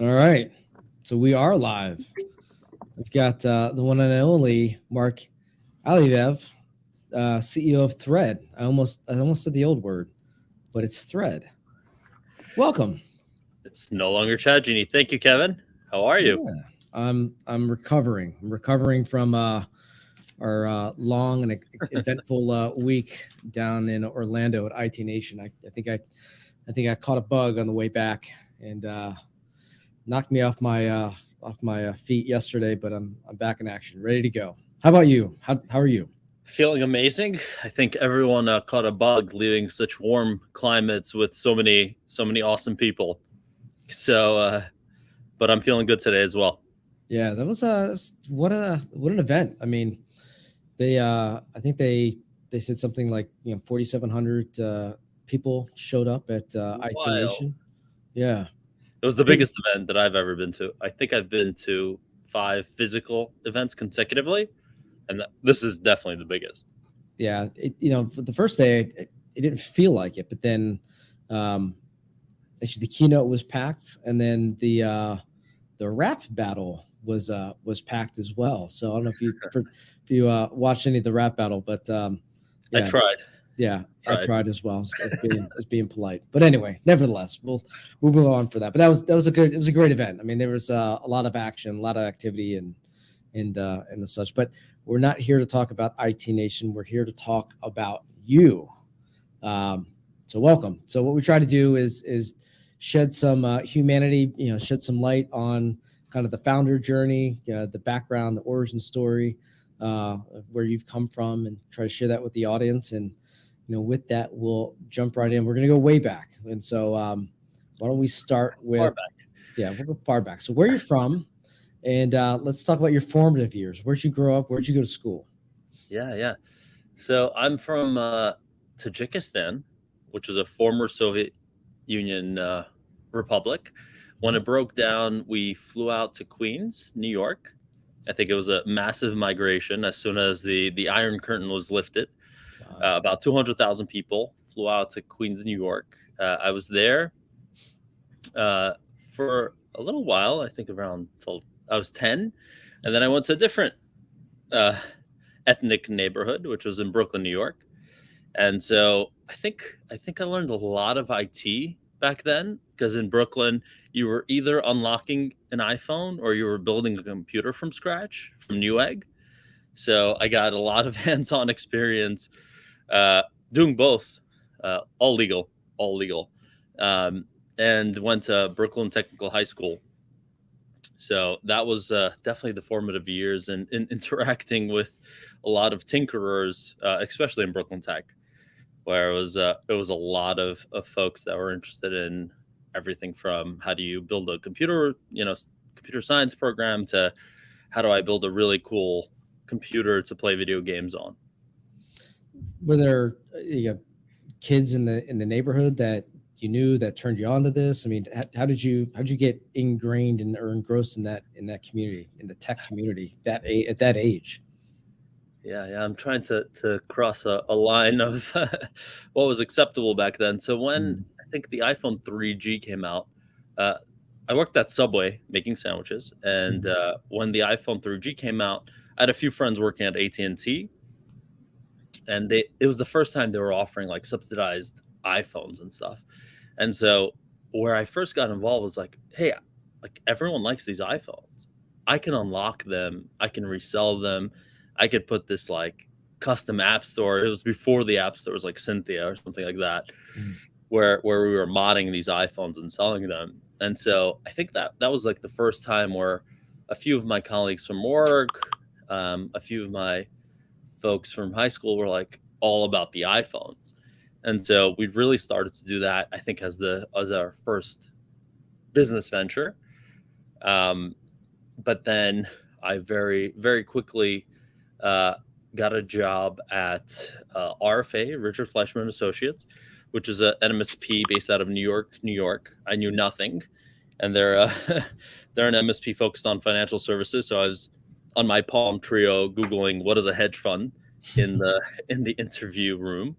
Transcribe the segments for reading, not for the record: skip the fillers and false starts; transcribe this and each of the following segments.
All right. So we are live. We've got the one and only Mark Alayev, CEO of Thread. I almost said the old word, but it's Thread. Welcome. It's no longer ChatGenie. Thank you, Kevin. How are you? Yeah. I'm recovering. I'm recovering from our long and eventful week down in Orlando at IT Nation. I think I caught a bug on the way back and knocked me off my feet yesterday, but I'm back in action, ready to go. How about you? How are you? Feeling amazing. I think everyone caught a bug leaving such warm climates with so many awesome people. But I'm feeling good today as well. Yeah, that was what an event. I mean, I think they said something like 4,700 people showed up at IT Wild. Nation. Yeah, It was the big. biggest event that I've ever been to. I think I've been to 5 physical events consecutively, and this is definitely the biggest. Yeah, the first day it didn't feel like it, but then um, actually the keynote was packed, and then the rap battle was packed as well. So I don't know if you watched any of the rap battle, but I yeah, tried. yeah, I Tried. tried as well as being polite. But anyway, nevertheless, we'll move on for that. But that was a great event. I mean, there was a lot of action, a lot of activity, and the such. But we're not here to talk about IT Nation. We're here to talk about you. So welcome. So what we try to do is shed some humanity, shed some light on kind of the founder journey, the background, the origin story, where you've come from, and try to share that with the audience. And with that, we'll jump right in. We're going to go way back, and so why don't we start Far with, back. yeah, we'll go far back. So where you're from, and let's talk about your formative years. Where'd you grow up? Where'd you go to school? Yeah. So I'm from Tajikistan, which is a former Soviet Union republic. When it broke down, we flew out to Queens, New York. I think it was a massive migration as soon as the Iron Curtain was lifted. Wow. About 200,000 people flew out to Queens, New York. I was there uh, for a little while, I think around till I was 10. And then I went to a different uh, ethnic neighborhood, which was in Brooklyn, New York. And so I think I learned a lot of IT back then because in Brooklyn you were either unlocking an iPhone or you were building a computer from scratch from Newegg. So I got a lot of hands-on experience uh, doing both, all legal, all legal, um, and went to Brooklyn Technical High School. So that was definitely the formative years and interacting with a lot of tinkerers, especially in Brooklyn Tech where it was a lot of folks that were interested in everything from how do you build a computer, computer science program to how do I build a really cool computer to play video games on. Were there kids in the neighborhood that you knew that turned you on to this? I mean, how did you get ingrained or engrossed in that community, in the tech community, at that age? Yeah. I'm trying to cross a line of what was acceptable back then. So when Mm. I think the iPhone 3G came out, uh, I worked at Subway making sandwiches, and Mhm. when the iPhone 3G came out, I had a few friends working at AT&T, and it was the first time they were offering like subsidized iPhones and stuff. And so where I first got involved was like, hey, like everyone likes these iPhones. I can unlock them, I can resell them. I could put this like custom app store. It was before the app store was like Cynthia or something like that, Mm. where we were modding these iPhones and selling them. And so I think that was like the first time where a few of my colleagues from work, a few of my folks from high school were like all about the iPhones. And so we really started to do that, I think, as our first business venture. Um, but then I very, very quickly uh, got a job at RFA, Richard Fleischman Associates, which is an MSP based out of New York, New York. I knew nothing, and they're they're an MSP focused on financial services. So I was on my Palm Trio googling what is a hedge fund in the interview room.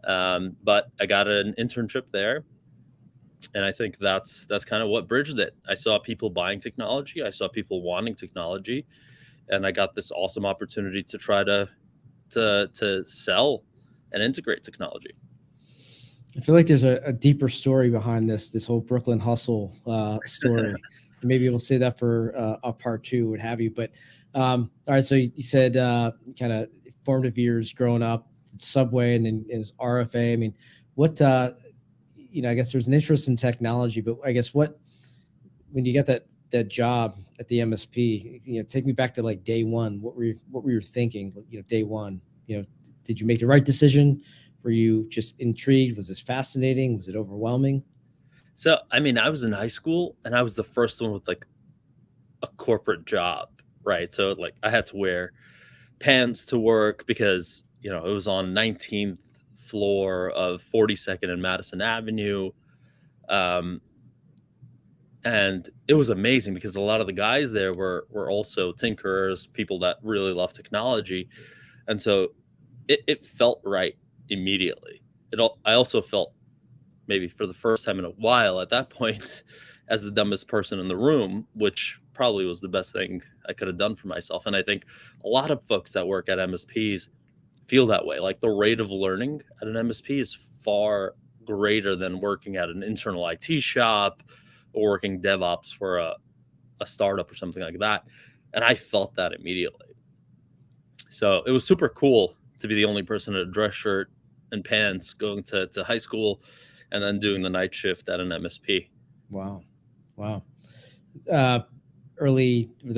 But I got an internship there, And I think that's kind of what bridged it. I saw people buying technology, I saw people wanting technology, and I got this awesome opportunity to try to sell and integrate technology. I feel like there's a deeper story behind this whole Brooklyn hustle story. Maybe we'll say that for a part two, what have you. But all right, so you said kind of formative years growing up, Subway, and then is RFA. I mean, what I guess there's an interest in technology, but I guess when you got that job at the MSP, take me back to like day one. What were you thinking? Day one. Did you make the right decision? Were you just intrigued? Was this fascinating? Was it overwhelming? So, I mean, I was in high school and I was the first one with like a corporate job, right? So, like, I had to wear pants to work because, it was on 19th floor of 42nd and Madison Avenue. Um, and it was amazing because a lot of the guys there were also tinkerers, people that really love technology. And so it felt right immediately. I also felt maybe for the first time in a while at that point as the dumbest person in the room, which probably was the best thing I could have done for myself. And I think a lot of folks that work at MSPs feel that way. Like the rate of learning at an MSP is far greater than working at an internal IT shop or working DevOps for a startup or something like that. And I felt that immediately. So it was super cool to be the only person in a dress shirt and pants going to high school and then doing the night shift at an MSP. Wow. Were there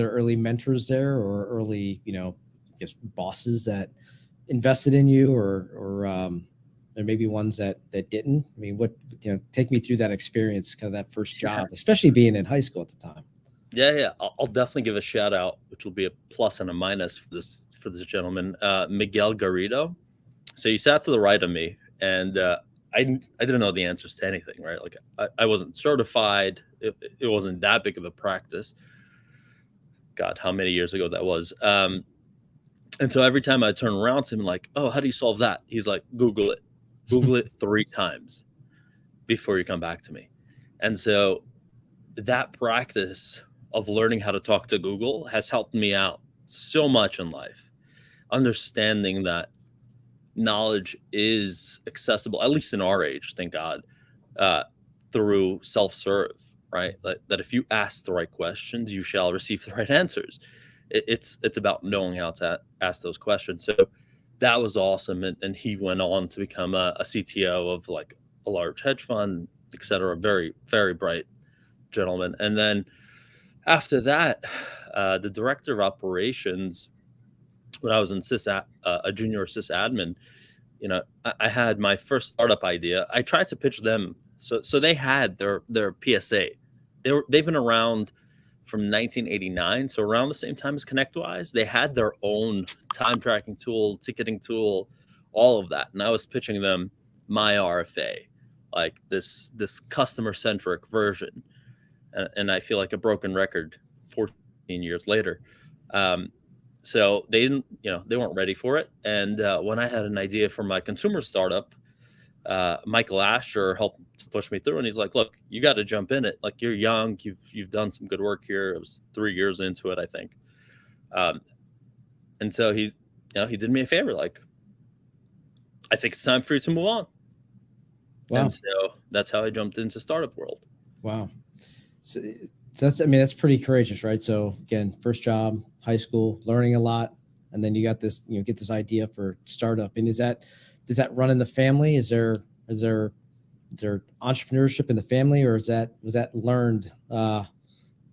early mentors there, or early, I guess bosses that invested in you, or maybe ones that didn't? I mean, take me through that experience, kind of that first job, especially being in high school at the time. Yeah. I'll definitely give a shout out, which will be a plus and a minus for this gentleman, Miguel Garrido. So he sat to the right of me, and I didn't know the answers to anything, right? Like I wasn't certified. It wasn't that big of a practice. God, how many years ago that was. And so every time I turn around to him, like, oh, how do you solve that? He's like, Google it. Google it 3 times before you come back to me. And so that practice of learning how to talk to Google has helped me out so much in life. Understanding that knowledge is accessible, at least in our age, thank God, through self-serve, right? That if you ask the right questions, you shall receive the right answers. It's about knowing how to ask those questions. So that was awesome. And he went on to become a CTO of like a large hedge fund, et cetera. Very, very bright gentleman. And then after that, the director of operations, when I was in a junior sysadmin, I had my first startup idea. I tried to pitch them. So they had their PSA. They've been around from 1989. So around the same time as ConnectWise, they had their own time tracking tool, ticketing tool, all of that. And I was pitching them my RFA, like this customer centric version. And I feel like a broken record 14 years later. So they didn't, they weren't ready for it. And when I had an idea for my consumer startup, Michael Asher helped to push me through, and he's like, "Look, you got to jump in it. Like you're young, you've done some good work here." It was 3 years into it, I think. And so he did me a favor, like, I think it's time for you to move on. Wow. And so that's how I jumped into startup world. Wow. So that's pretty courageous, right? So again, first job, high school, learning a lot, and then you got this, get this idea for startup. And does that run in the family? Is there entrepreneurship in the family, or was that learned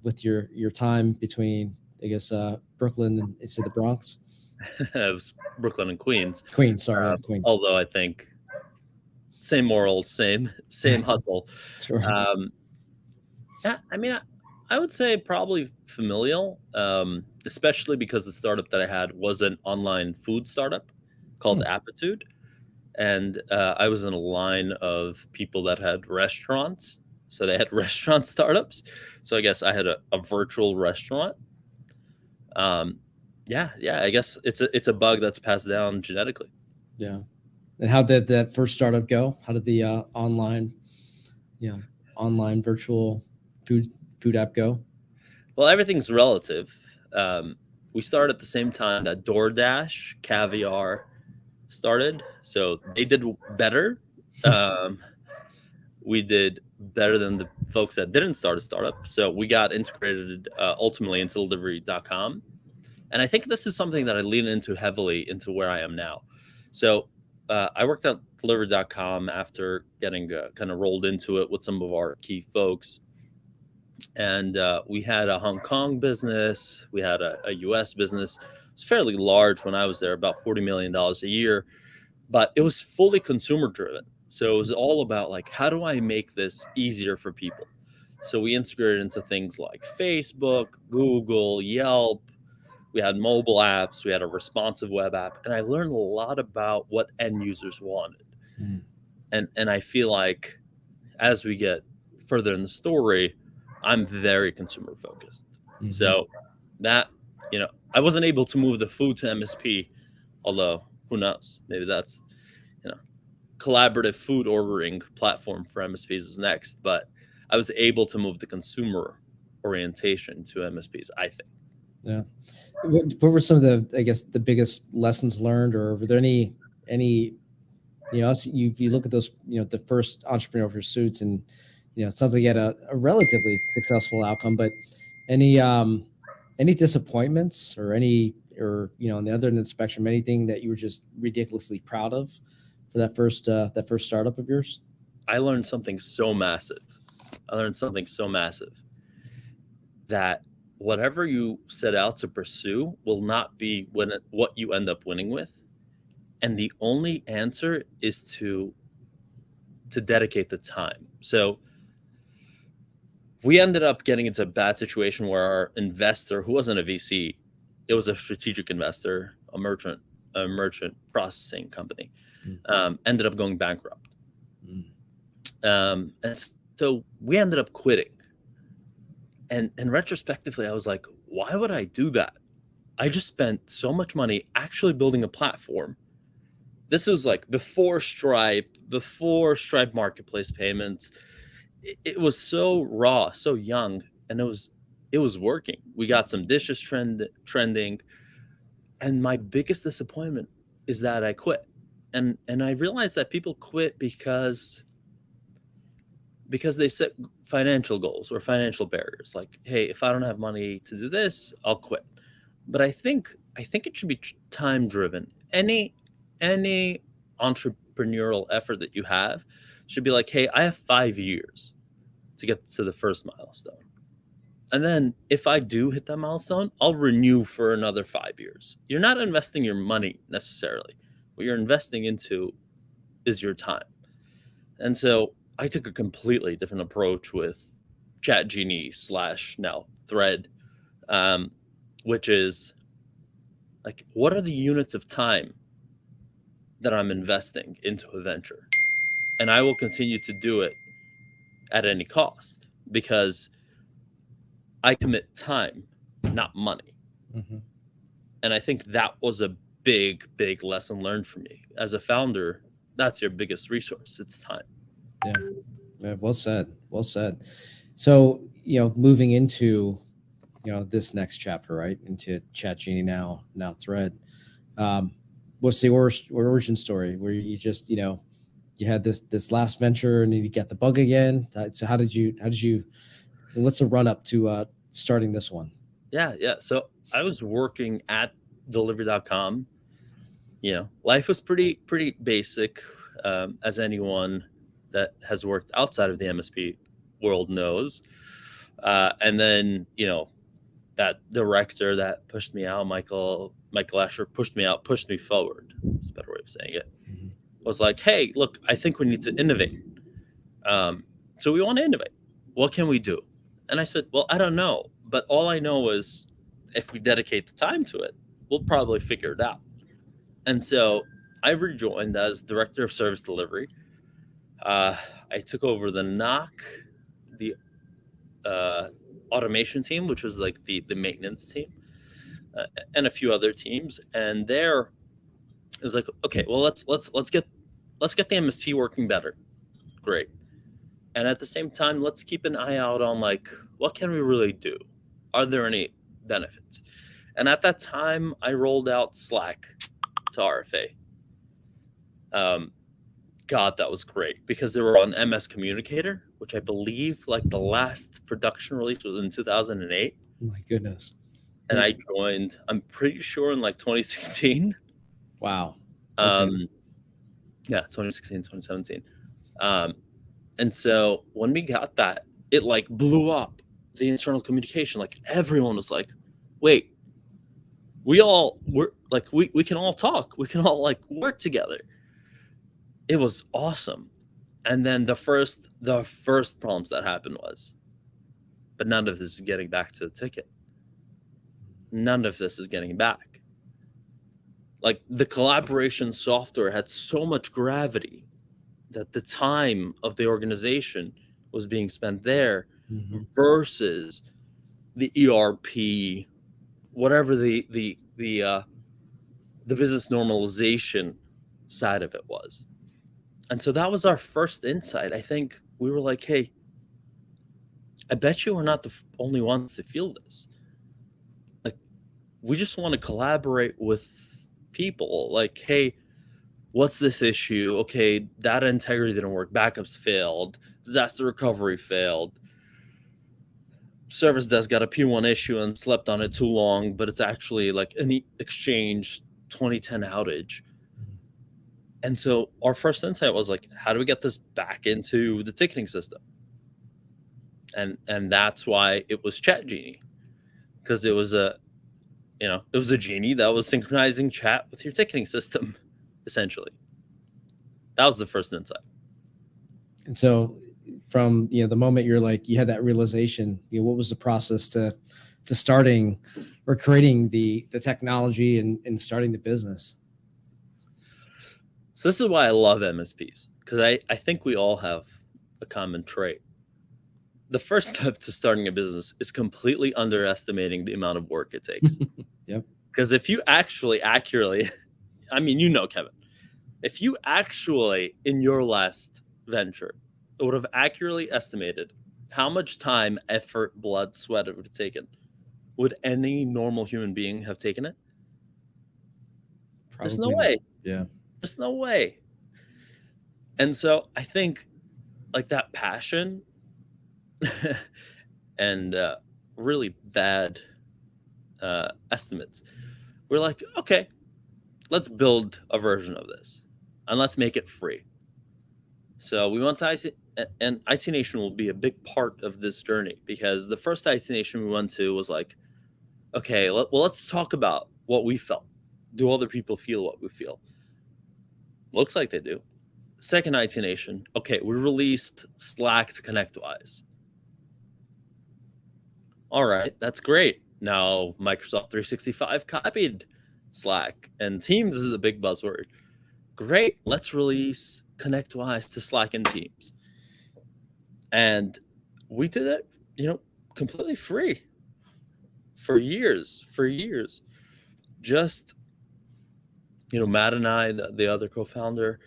with your time between, I guess, Brooklyn and the Bronx? It was Brooklyn and Queens. Queens. Although I think same morals, same hustle. Sure. Yeah, I mean, I would say probably familial, especially because the startup that I had was an online food startup called Aptitude. And I was in a line of people that had restaurants. So they had restaurant startups. So I guess I had a virtual restaurant. Yeah, I guess it's a bug that's passed down genetically. Yeah. And how did that first startup go? How did the online? Yeah. online virtual food app go? Well, everything's relative. We started at the same time that DoorDash, Caviar started, so they did better. Um, we did better than the folks that didn't start a startup. So we got integrated ultimately into delivery.com. And I think this is something that I lean into heavily into where I am now. So I worked at delivery.com after getting kind of rolled into it with some of our key folks. And we had a Hong Kong business, we had a US business. It was fairly large when I was there, about $40 million a year, but it was fully consumer driven. So it was all about like, how do I make this easier for people? So we integrated into things like Facebook, Google, Yelp. We had mobile apps, we had a responsive web app, and I learned a lot about what end users wanted. Mm. And I feel like as we get further in the story, I'm very consumer focused. Mhm. So that, I wasn't able to move the food to MSP, although who knows, maybe that's, collaborative food ordering platform for MSPs is next, but I was able to move the consumer orientation to MSPs, I think. Yeah. What were some of the, I guess, the biggest lessons learned, or were there any, you look at those, the first entrepreneurial pursuits, and, it sounds like you had a relatively successful outcome, but any disappointments, or on the other end of the spectrum, anything that you were just ridiculously proud of for that first startup of yours? I learned something so massive. That whatever you set out to pursue will not be what you end up winning with. And the only answer is to dedicate the time. So we ended up getting into a bad situation where our investor, who wasn't a VC, it was a strategic investor, a merchant processing company, ended up going bankrupt. And so we ended up quitting. And retrospectively, I was like, why would I do that? I just spent so much money actually building a platform. This was like before Stripe marketplace payments. It was so raw, so young, and it was working. We got some dishes trending, and my biggest disappointment is that I quit. And I realized that people quit because they set financial goals or financial barriers. Like, hey, if I don't have money to do this, I'll quit. But I think it should be time driven. Any entrepreneurial effort that you have should be like, hey, I have 5 years to get to the first milestone. And then if I do hit that milestone, I'll renew for another 5 years. You're not investing your money necessarily. What you're investing into is your time. And so I took a completely different approach with ChatGenie / now Thread, which is like, what are the units of time that I'm investing into a venture? And I will continue to do it at any cost because I commit time, not money. Mm-hmm. And I think that was a big, big lesson learned for me. As a founder, that's your biggest resource. It's time. Yeah. Well said. So, moving into, this next chapter, right, into ChatGenie, now Thread. What's the origin story where you just, you had this last venture and then you get the bug again? So how did you, what's the run up to starting this one? Yeah. So I was working at delivery.com. Life was pretty basic, as anyone that has worked outside of the MSP world knows. And then, that director that pushed me out, Michael Asher, pushed me forward. That's a better way of saying it. Mm-hmm. Was like, hey, look, I think we need to innovate. So we want to innovate. What can we do? And I said, well, I don't know. But all I know is if we dedicate the time to it, we'll probably figure it out. And so I rejoined as director of service delivery. I took over the NOC, the automation team, which was like the maintenance team, and a few other teams. And there, it was like, okay, well, let's get the MSP working better. Great. And at the same time, let's keep an eye out on like, what can we really do? Are there any benefits? And at that time, I rolled out Slack to RFA. Um, God, that was great because they were on MS Communicator, which I believe like the last production release was in 2008. My goodness. And I joined, I'm pretty sure in like 2016. Wow. Okay. Yeah, 2016, 2017. And so when we got that, it like blew up the internal communication. Like everyone was like, wait, we can all talk. We can all like work together. It was awesome. And then the first problems that happened was, but none of this is getting back to the ticket. None of this is getting back. Like the collaboration software had so much gravity that the time of the organization was being spent there versus the ERP, whatever the business normalization side of it was. And so that was our first insight. I think we were like, hey, I bet you we're not the only ones to feel this. Like, we just want to collaborate with people. Like, hey, what's this issue? Okay, data integrity didn't work. Backups failed. Disaster recovery failed. Service desk got a P1 issue and slept on it too long, but it's actually like an Exchange 2010 outage. And so our first insight was like, how do we get this back into the ticketing system? And that's why it was Chat Genie, because it was a genie that was synchronizing chat with your ticketing system, essentially. That was the first insight. And so from the moment you're like, you had that realization, what was the process to starting or creating the technology and starting the business? So this is why I love MSPs, because I think we all have a common trait. The first step to starting a business is completely underestimating the amount of work it takes. Yep. Because if you actually accurately, I mean, Kevin, if you actually, in your last venture, would have accurately estimated how much time, effort, blood, sweat it would have taken, would any normal human being have taken it? There's no way. Yeah. There's no way. And so I think like that passion and really bad estimates, we're like, okay, let's build a version of this and let's make it free. So we went to IT, and IT Nation will be a big part of this journey, because the first IT Nation we went to was like, okay, let's talk about what we felt. Do other people feel what we feel? Looks like they do. Second IT Nation, okay, we released Slack to ConnectWise. All right, that's great. Now Microsoft 365 copied Slack, and Teams is a big buzzword. Great, let's release ConnectWise to Slack and Teams. And we did it, completely free for years. Just, Matt and I, the other co-founder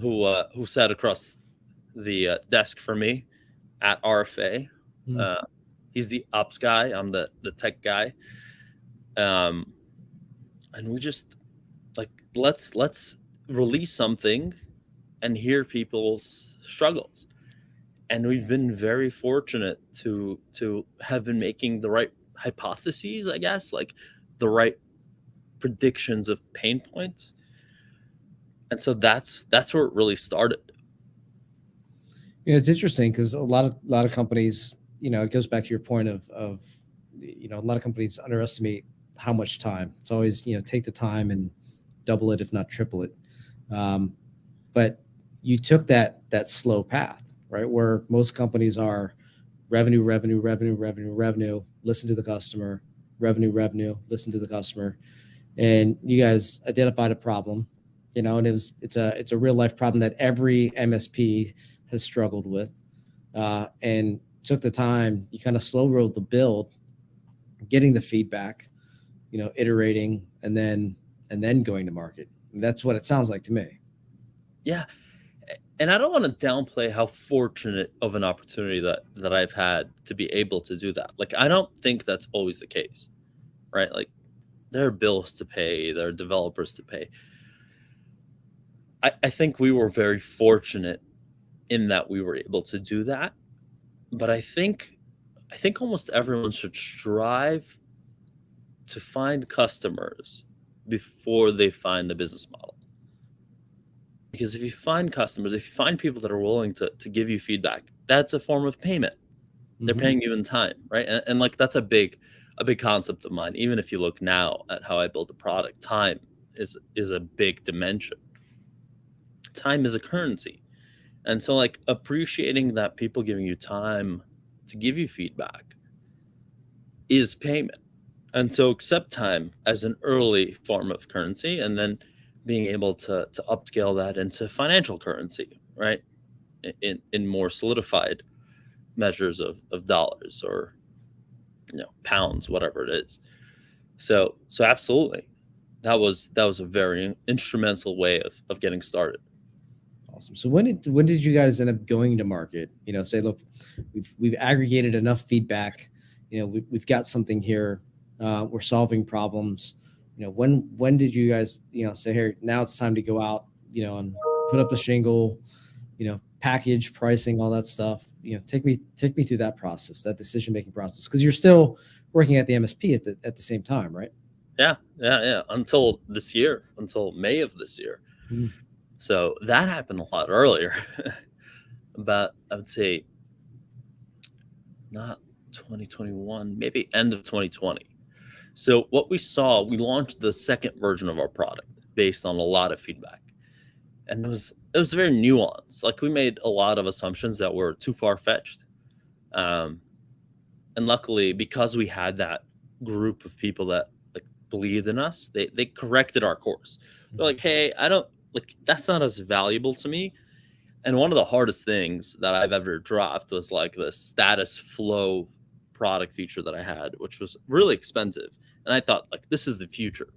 who sat across the desk from me at RFA. He's the ops guy. I'm the tech guy. And we just like, let's release something and hear people's struggles. And we've been very fortunate to have been making the right hypotheses, I guess, like the right predictions of pain points. And so that's where it really started. It's interesting because a lot of companies, it goes back to your point of a lot of companies underestimate how much time. It's always, take the time and double it, if not triple it. But you took that slow path, right? Where most companies are revenue, listen to the customer, revenue, listen to the customer. And you guys identified a problem, and it's a real life problem that every MSP has struggled with, and took the time. You kind of slow rolled the build, getting the feedback, iterating, and then going to market. And that's what it sounds like to me. Yeah. And I don't want to downplay how fortunate of an opportunity that I've had to be able to do that. Like, I don't think that's always the case, right? Like, there are bills to pay, there are developers to pay. I think we were very fortunate in that we were able to do that. But I think almost everyone should strive to find customers before they find the business model. Because if you find customers, if you find people that are willing to give you feedback, that's a form of payment. They're Mhm. paying you in time, right? And like, that's a big concept of mine. Even if you look now at how I build a product, time is a big dimension. Time is a currency. And so, like, appreciating that people giving you time to give you feedback is payment. And so accept time as an early form of currency, and then being able to upscale that into financial currency, right? In more solidified measures of dollars, or pounds, whatever it is. So absolutely, that was a very instrumental way of getting started. Awesome. So when did you guys end up going to market? Say, look, we've aggregated enough feedback. We've got something here. We're solving problems. When did you guys say, here, now it's time to go out, and put up a shingle, package, pricing, all that stuff. Take me through that process, that decision making process, because you're still working at the MSP at the same time, right? Yeah. Until this year, until May of this year. Mhm. So that happened a lot earlier. About, I would say, not 2021, maybe end of 2020. So what we saw, we launched the second version of our product based on a lot of feedback. And it was very nuanced. Like, we made a lot of assumptions that were too far fetched. Um, and luckily, because we had that group of people that, like, believed in us, they corrected our course. They're like, hey, I don't, like, that's not as valuable to me. And one of the hardest things that I've ever dropped was, like, the status flow product feature that I had, which was really expensive. And I thought, like, this is the future.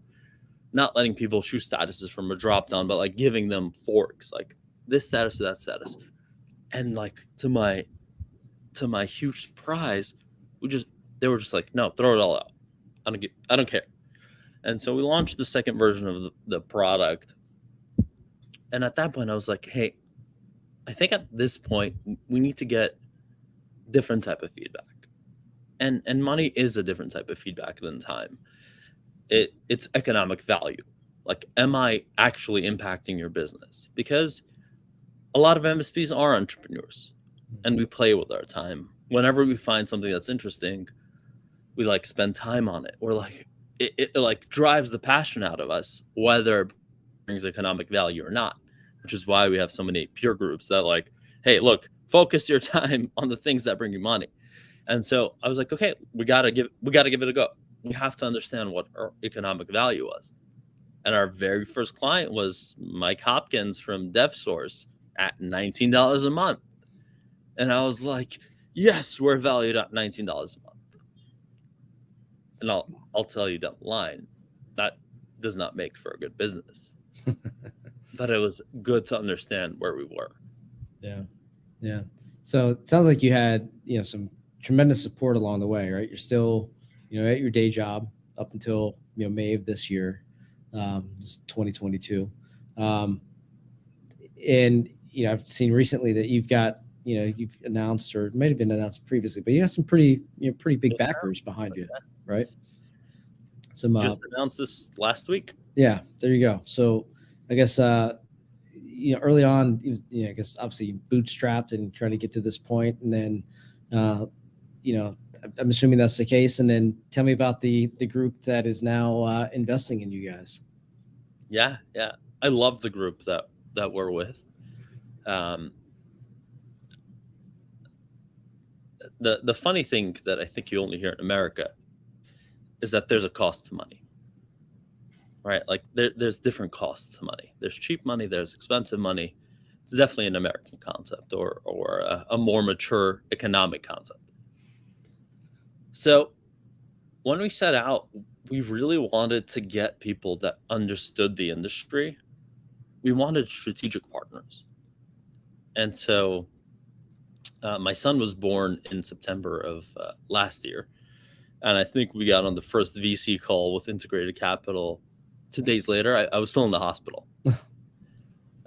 Not letting people choose statuses from a drop down, but, like, giving them forks, like this status to that status. And, like, to my huge surprise, they were just like, no, throw it all out. I don't care. And so we launched the second version of the product. And at that point, I was like, hey, I think at this point we need to get different type of feedback. And money is a different type of feedback than time. It's economic value. Like, am I actually impacting your business? Because a lot of MSPs are entrepreneurs, and we play with our time. Whenever we find something that's interesting, we, like, spend time on it. Or, like, it like drives the passion out of us, whether it brings economic value or not. Which is why we have so many peer groups that, like, hey, look, focus your time on the things that bring you money. And so I was like, okay, we gotta give it a go. We have to understand what our economic value was. And our very first client was Mike Hopkins from DevSource at $19 a month. And I was like, yes, we're valued at $19 a month. And I'll tell you down the line, that does not make for a good business. But it was good to understand where we were. Yeah. So it sounds like you had some tremendous support along the way, right? You're still at your day job up until May of this year, 2022, and I've seen recently that you've got you've announced, or it might have been announced previously, but you have some pretty big backers behind you, right? Some Just announced this last week. Yeah, there you go. So I guess early on, I guess obviously you bootstrapped and trying to get to this point, and then I'm assuming that's the case. And then tell me about the group that is now investing in you guys. Yeah. I love the group that we're with. The funny thing that I think you only hear in America is that there's a cost to money, right? Like, there's different costs to money. There's cheap money, there's expensive money. It's definitely an American concept, or a more mature economic concept. So when we set out, we really wanted to get people that understood the industry. We wanted strategic partners. And so my son was born in September of last year. And I think we got on the first VC call with Integrated Capital 2 days later. I was still in the hospital.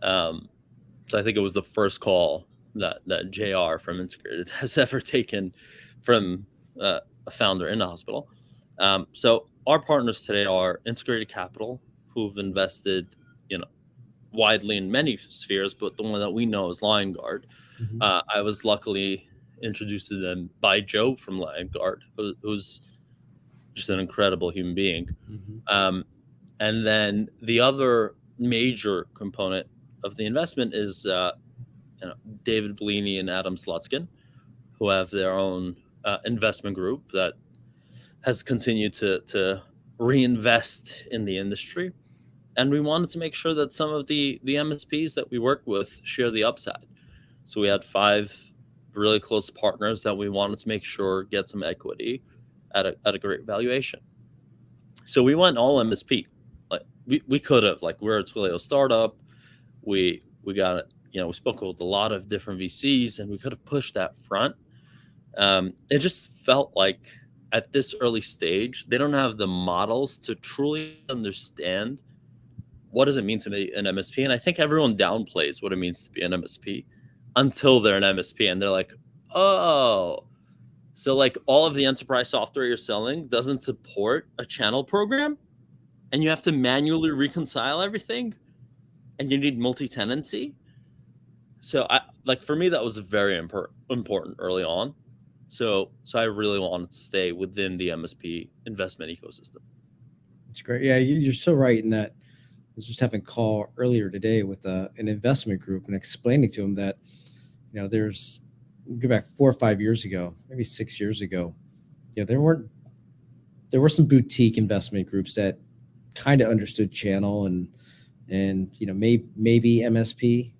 So I think it was the first call that JR from Integrated has ever taken from a founder in the hospital. So our partners today are Integrated Capital, who've invested, widely in many spheres, but the one that we know is Lion Guard. Mhm. I was luckily introduced to them by Joe from Lion Guard, who's just an incredible human being. Mhm. And then the other major component of the investment is David Bellini and Adam Slutskin, who have their own investment group that has continued to reinvest in the industry. And we wanted to make sure that some of the MSPs that we work with share the upside. So we had 5 really close partners that we wanted to make sure get some equity at a great valuation. So we went all MSP. Like we could have, like, we're a Twilio startup. We got, we spoke with a lot of different VCs, and we could have pushed that front. It just felt like at this early stage, they don't have the models to truly understand what does it mean to be an MSP. And I think everyone downplays what it means to be an MSP until they're an MSP, and they're like, oh, so like all of the enterprise software you're selling doesn't support a channel program, and you have to manually reconcile everything, and you need multi-tenancy. So for me, that was very important early on. So I really wanted to stay within the MSP investment ecosystem. That's great. Yeah, you're so right in that. I was just having a call earlier today with an investment group and explaining to them that, there's, go back 4 or 5 years ago, maybe 6 years ago, there were some boutique investment groups that kind of understood channel and maybe MSP.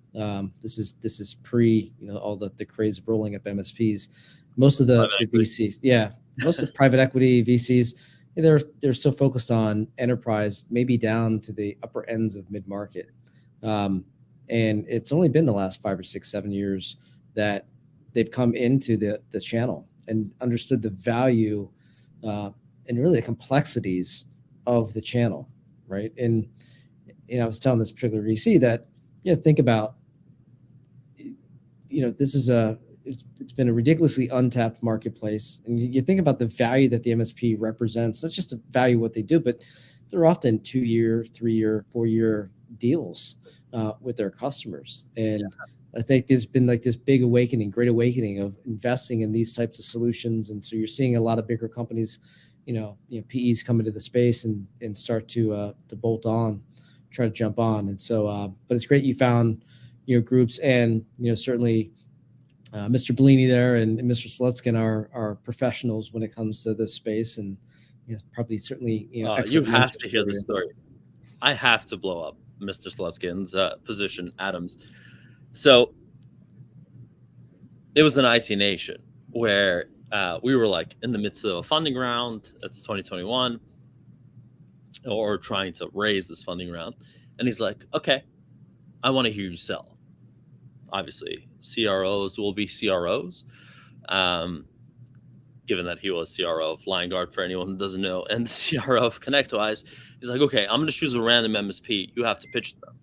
This is pre all the craze of rolling up MSPs. Most of the VCs, most of the private equity VCs, they're so focused on enterprise, maybe down to the upper ends of mid market. And it's only been the last 5 or 6, 7 years that they've come into the channel and understood the value and really the complexities of the channel, right? And I was telling this particular VC that think about this is it's been a ridiculously untapped marketplace, and you think about the value that the MSP represents. Not just the value of what they do, but they're often 2-year, 3-year, 4-year deals with their customers. And I think there's been like this big awakening, great awakening of investing in these types of solutions. And so you're seeing a lot of bigger companies, PEs come into the space and start to bolt on, try to jump on. And so, but it's great you found, groups, and, certainly Mr. Bellini there and Mr. Slutskin are professionals when it comes to this space. And probably certainly, you have to hear the story. I have to blow up Mr. Slutskin's position, Adams. So it was an IT Nation where we were like in the midst of a funding round. It's 2021, or trying to raise this funding round. And he's like, okay, I want to hear you sell. Obviously, CROs will be CROs. Given that he was CRO of Lion Guard, for anyone who doesn't know, and the CRO of ConnectWise, he's like, okay, I'm going to choose a random MSP. You have to pitch them.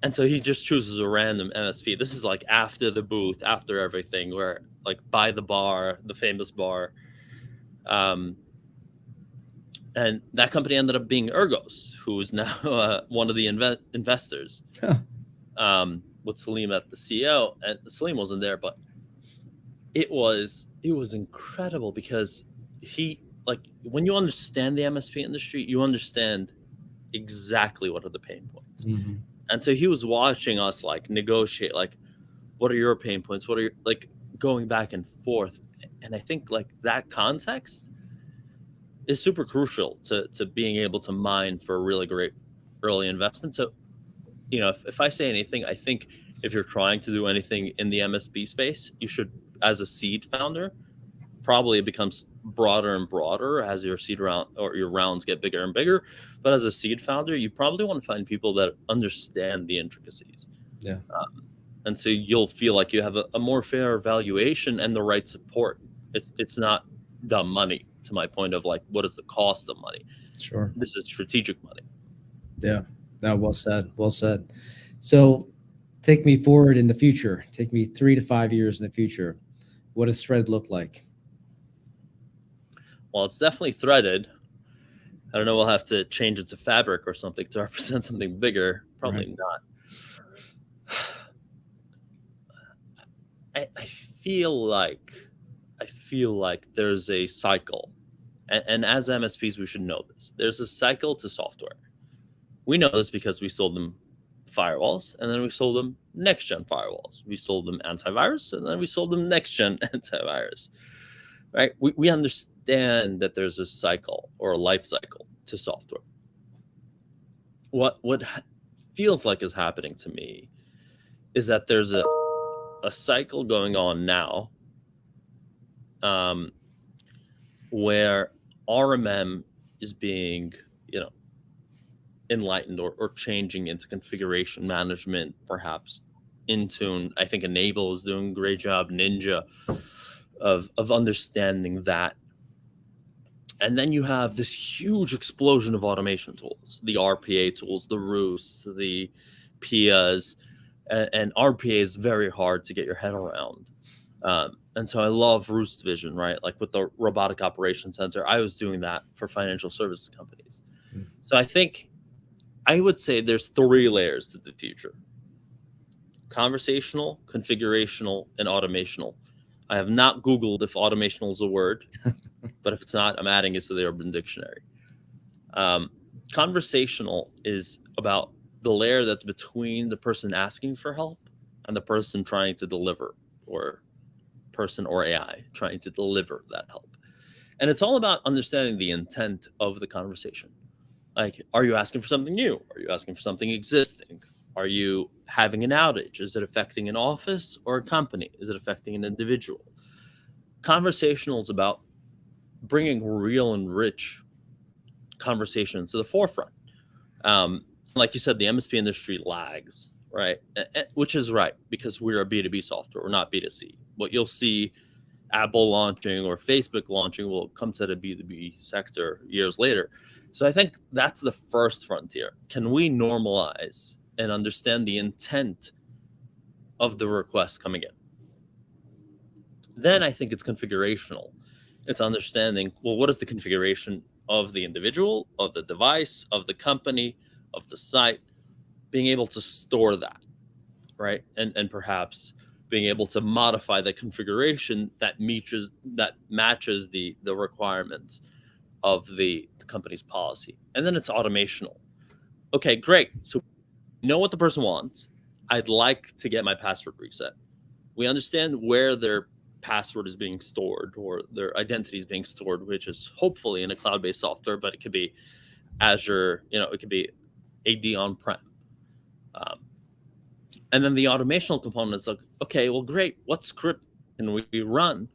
And so he just chooses a random MSP. This is like after the booth, after everything, where like by the bar, the famous bar. And that company ended up being Ergos, who is now one of the investors. With Salim at the CEO. And Salim wasn't there, but it was incredible, because he, like, when you understand the MSP industry, you understand exactly what are the pain points. Mm-hmm. And so he was watching us like negotiate, like, what are your pain points? What are your, like, going back and forth. And I think like that context is super crucial to being able to mine for a really great early investment. So, if I say anything, I think if you're trying to do anything in the MSP space, you should, as a seed founder, probably it becomes broader and broader as your seed round or your rounds get bigger and bigger. But as a seed founder, you probably want to find people that understand the intricacies. Yeah. And so you'll feel like you have a more fair valuation and the right support. It's not dumb money, to my point of like, what is the cost of money? Sure. This is strategic money. Yeah. No, well said. Well said. So take me forward in the future. Take me 3 to 5 years in the future. What does Thread look like? Well, it's definitely threaded. I don't know, we'll have to change it to fabric or something to represent something bigger. Probably Right. not. I feel like there's a cycle. And as MSPs, we should know this. There's a cycle to software. We know this because we sold them firewalls, and then we sold them next gen firewalls. We sold them antivirus, and then we sold them next gen antivirus. Right? We understand that there's a cycle or a life cycle to software. What feels like is happening to me is that there's a cycle going on now, where RMM is being, enlightened or changing into configuration management, perhaps Intune. I think Enable is doing a great job, Ninja, of understanding that. And then you have this huge explosion of automation tools, the RPA tools, the Roost, the PIAs, and RPA is very hard to get your head around. And so I love Roost Vision, right? Like with the robotic operation center, I was doing that for financial services companies. So I would say there's 3 layers to the future: conversational, configurational, and automational. I have not Googled if automational is a word, but if it's not, I'm adding it to the Urban Dictionary. Conversational is about the layer that's between the person asking for help and the person trying to deliver, or person or AI trying to deliver that help. And it's all about understanding the intent of the conversation. Like, are you asking for something new? Are you asking for something existing? Are you having an outage? Is it affecting an office or a company? Is it affecting an individual? Conversational is about bringing real and rich conversation to the forefront. Like you said, the MSP industry lags, right? Which is right, because we're a B2B software, we're not B2C. What you'll see Apple launching or Facebook launching will come to the B2B sector years later. So I think that's the first frontier. Can we normalize and understand the intent of the request coming in? Then I think it's configurational. It's understanding, well, what is the configuration of the individual, of the device, of the company, of the site, being able to store that, right? And perhaps being able to modify the configuration that matches the requirements of the company's policy. And then it's automational. Okay, great. So we know what the person wants. I'd like to get my password reset. We understand where their password is being stored or their identity is being stored, which is hopefully in a cloud-based software, but it could be Azure, it could be AD on-prem. And then the automational component is like, okay, well, great. What script can we run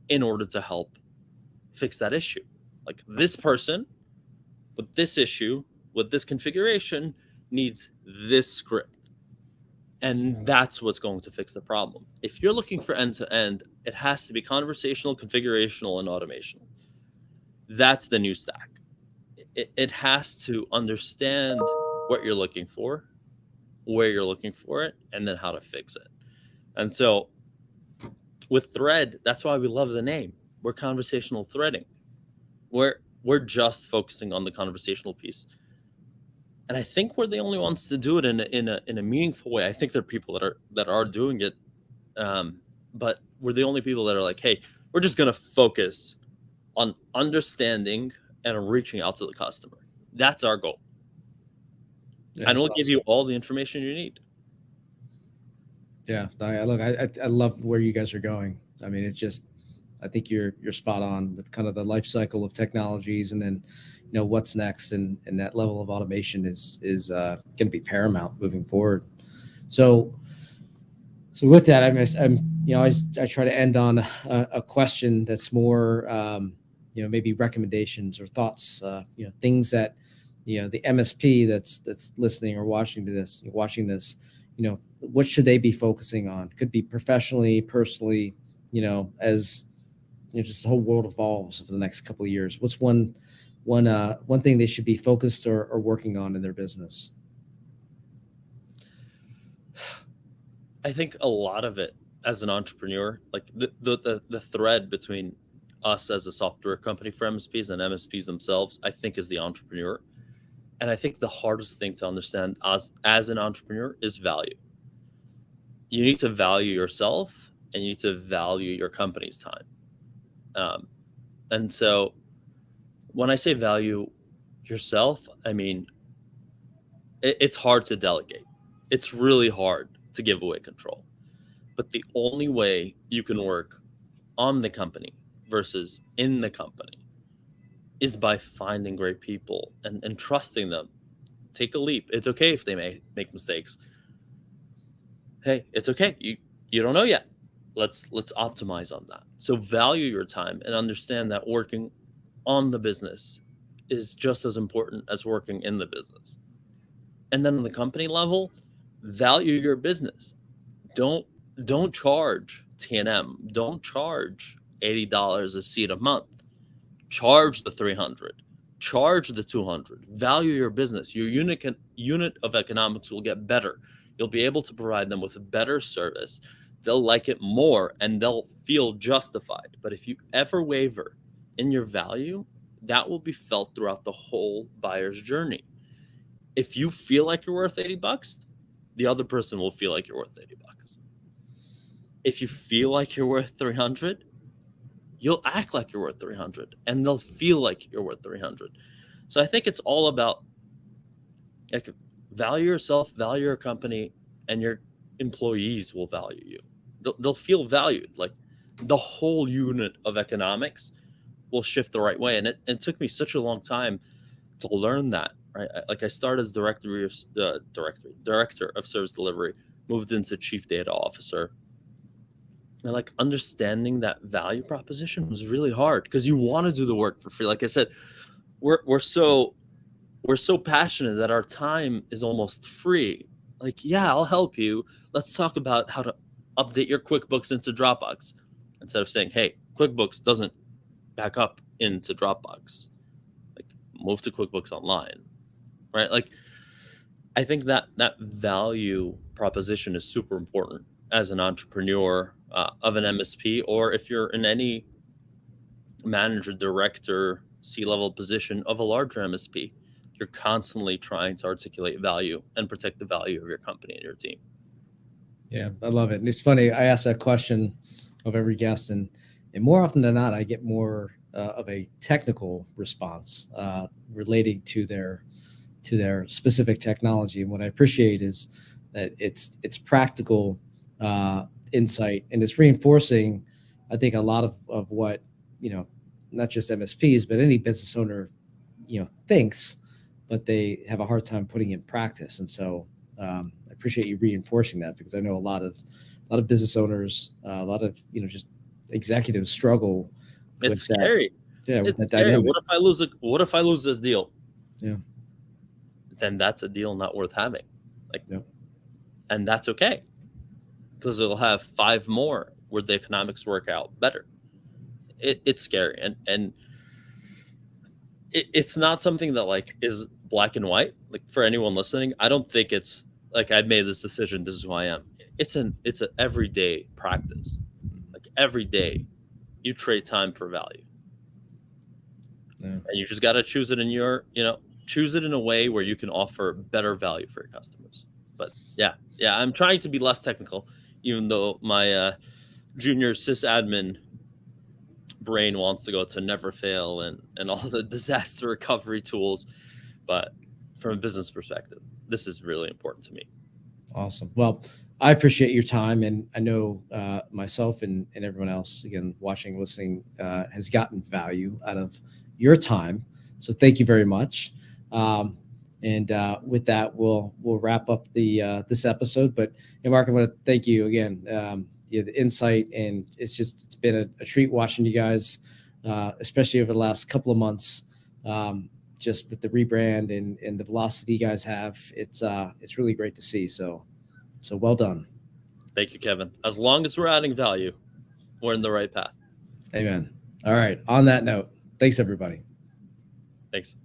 in order to help fix that issue? Like, this person with this issue, with this configuration, needs this script. And that's what's going to fix the problem. If you're looking for end-to-end, it has to be conversational, configurational, and automational. That's the new stack. It has to understand what you're looking for, where you're looking for it, and then how to fix it. And so with Thread, that's why we love the name. We're conversational threading. We're just focusing on the conversational piece. And I think we're the only ones to do it in a meaningful way. I think there are people that are doing it, but we're the only people that are like, hey, we're just going to focus on understanding and reaching out to the customer. That's our goal. Yeah, and we'll give you all the information you need. Yeah, I love where you guys are going. I mean, it's just, I think you're spot on with kind of the life cycle of technologies, and then what's next, and that level of automation is going to be paramount moving forward. So with that, I try to end on a question that's more maybe recommendations or thoughts, things that the MSP that's listening or watching this what should they be focusing on? Could be professionally, personally, as just the whole world evolves over the next couple of years. What's one thing they should be focused or working on in their business? I think a lot of it as an entrepreneur, like the thread between us as a software company for MSPs and MSPs themselves, I think is the entrepreneur. And I think the hardest thing to understand as an entrepreneur is value. You need to value yourself and you need to value your company's time. And so when I say value yourself, I mean, it's hard to delegate. It's really hard to give away control. But the only way you can work on the company versus in the company is by finding great people and trusting them. Take a leap. It's okay if they may make mistakes. Hey, it's okay. You don't know yet. Let's optimize on that. So value your time and understand that working on the business is just as important as working in the business. And then on the company level, value your business. Don't charge T&M. Don't charge $80 a seat a month. Charge the 300. Charge the 200. Value your business. Your unit of economics will get better. You'll be able to provide them with a better service. They'll like it more and they'll feel justified. But if you ever waver in your value, that will be felt throughout the whole buyer's journey. If you feel like you're worth $80, the other person will feel like you're worth $80. If you feel like you're worth 300, you'll act like you're worth 300 and they'll feel like you're worth 300. So I think it's all about like value yourself, value your company, and your employees will value you. They'll feel valued. Like the whole unit of economics will shift the right way. And it took me such a long time to learn that, right? Like I started as director of service delivery, moved into chief data officer. And like understanding that value proposition was really hard because you want to do the work for free. Like I said, we're so passionate that our time is almost free. Like, yeah, I'll help you. Let's talk about how to update your QuickBooks into Dropbox instead of saying, hey, QuickBooks doesn't back up into Dropbox. Like, move to QuickBooks Online, right? Like, I think that value proposition is super important as an entrepreneur of an MSP, or if you're in any manager, director, C-level position of a larger MSP. You're constantly trying to articulate value and protect the value of your company and your team. Yeah, I love it. And it's funny, I ask that question of every guest, and more often than not, I get more of a technical response relating to their specific technology. And what I appreciate is that it's practical insight, and it's reinforcing, I think, a lot of what, not just MSPs, but any business owner, thinks, but they have a hard time putting in practice. And so I appreciate you reinforcing that, because I know a lot of business owners, a lot of, just executives struggle. It's scary. Yeah. It's scary. Dynamic. What if I lose this deal? Yeah. Then that's a deal not worth having. Yep. And that's okay, because it'll have 5 more where the economics work out better. It's scary. And it's not something that like is black and white. Like for anyone listening, I don't think it's like I've made this decision, this is who I am. It's an everyday practice. Like every day you trade time for value. Yeah. And you just got to choose it choose it in a way where you can offer better value for your customers. But yeah, I'm trying to be less technical, even though my junior sysadmin brain wants to go to never fail and all the disaster recovery tools. But from a business perspective, this is really important to me. Awesome. Well, I appreciate your time, and I know myself and everyone else, again, watching, listening, has gotten value out of your time. So thank you very much. And with that, we'll wrap up this episode. But Mark, I want to thank you again. The insight, and it's been a treat watching you guys, especially over the last couple of months. Just with the rebrand and the velocity you guys have, it's really great to see. So So well done. Thank you, Kevin. As long as we're adding value, we're in the right path. Amen. All right. On that note, thanks everybody. Thanks.